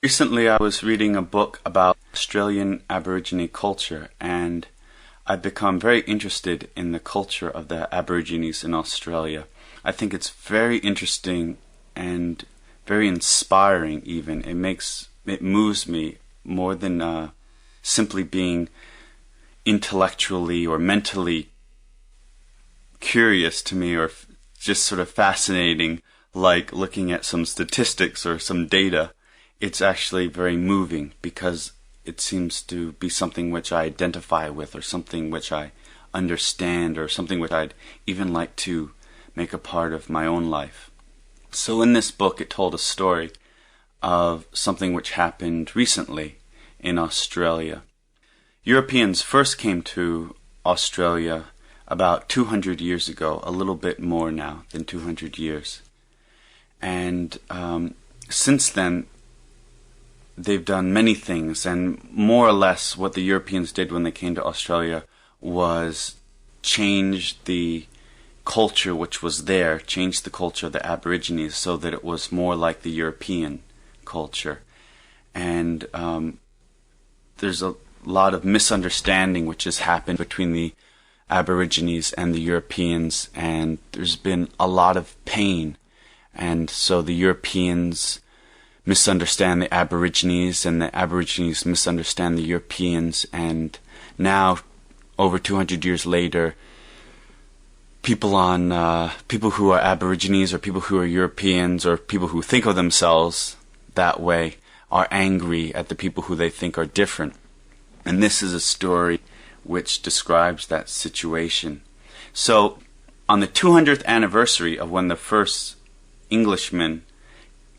Recently, I was reading a book about Australian Aborigine culture, and I've become very interested in the culture of the Aborigines in Australia. I think it's very interesting and very inspiring, even. It moves me more than simply being intellectually or mentally curious to me, or just sort of fascinating, like looking at some statistics or some data. It's actually very moving because it seems to be something which I identify with, or something which I understand, or something which I'd even like to make a part of my own life. So in this book, it told a story of something which happened recently in Australia. Europeans first came to Australia about 200 years ago, a little bit more now than 200 years. And since then, they've done many things, and more or less what the Europeans did when they came to Australia was change the culture which was there, change the culture of the Aborigines so that it was more like the European culture. And there's a lot of misunderstanding which has happened between the Aborigines and the Europeans, and there's been a lot of pain. And so the Europeans misunderstand the Aborigines, and the Aborigines misunderstand the Europeans, and now, over 200 years later, people who are Aborigines, or people who are Europeans, or people who think of themselves that way, are angry at the people who they think are different. And this is a story which describes that situation. So, on the 200th anniversary of when the first Englishmen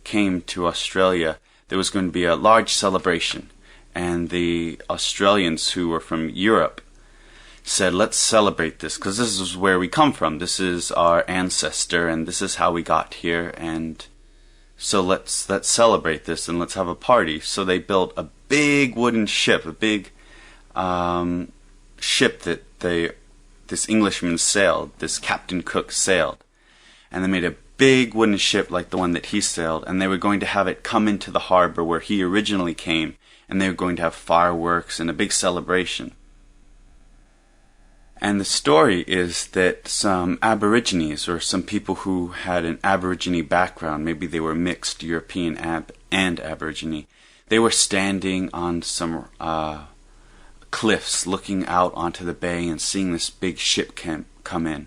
came to Australia, there was going to be a large celebration, and the Australians who were from Europe said, let's celebrate this, because this is where we come from, this is our ancestor, and this is how we got here, and so let's celebrate this, and let's have a party. So they built a big wooden ship, a big ship that this Englishman sailed, this Captain Cook sailed, and they made a big wooden ship like the one that he sailed, and they were going to have it come into the harbor where he originally came, and they were going to have fireworks and a big celebration. And the story is that some Aborigines, or some people who had an Aborigine background, maybe they were mixed European and Aborigine, they were standing on some cliffs looking out onto the bay and seeing this big ship come in.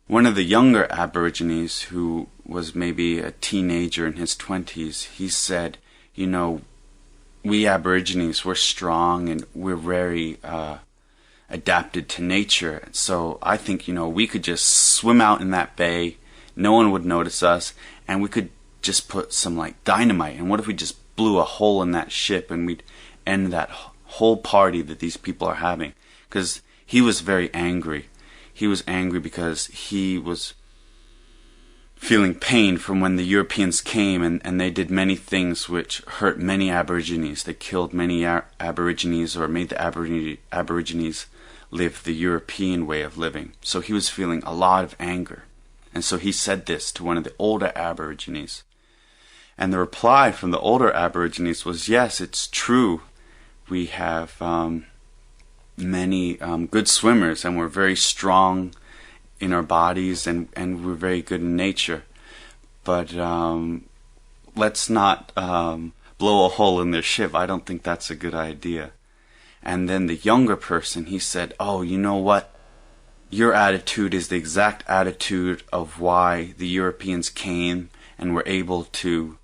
One of the younger Aborigines, who was maybe a teenager in his 20s, he said, we Aborigines, we're strong and we're very adapted to nature. So I think, we could just swim out in that bay, no one would notice us, and we could just put some dynamite. And what if we just blew a hole in that ship and we'd end that whole party that these people are having? Because he was very angry. He was angry because he was feeling pain from when the Europeans came, and they did many things which hurt many Aborigines. They killed many Aborigines, or made the Aborigines live the European way of living. So he was feeling a lot of anger. And so he said this to one of the older Aborigines. And the reply from the older Aborigines was, yes, it's true. We have many good swimmers, and we're very strong in our bodies, and we're very good in nature. But let's not blow a hole in their ship. I don't think that's a good idea. And then the younger person, he said, oh, you know what? Your attitude is the exact attitude of why the Europeans came and were able to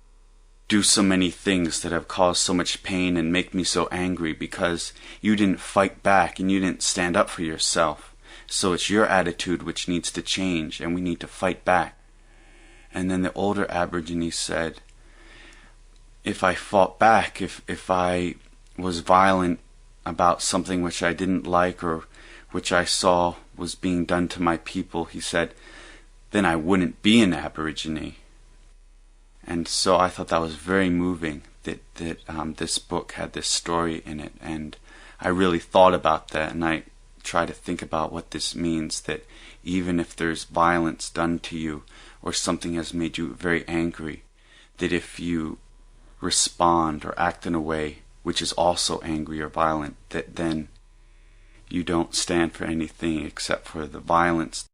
do so many things that have caused so much pain and make me so angry, because you didn't fight back and you didn't stand up for yourself. So it's your attitude which needs to change, and we need to fight back. And then the older Aborigine said, if I fought back, if I was violent about something which I didn't like, or which I saw was being done to my people, he said, then I wouldn't be an Aborigine. And so I thought that was very moving, that this book had this story in it, and I really thought about that, and I try to think about what this means, that even if there's violence done to you, or something has made you very angry, that if you respond or act in a way which is also angry or violent, that then you don't stand for anything except for the violence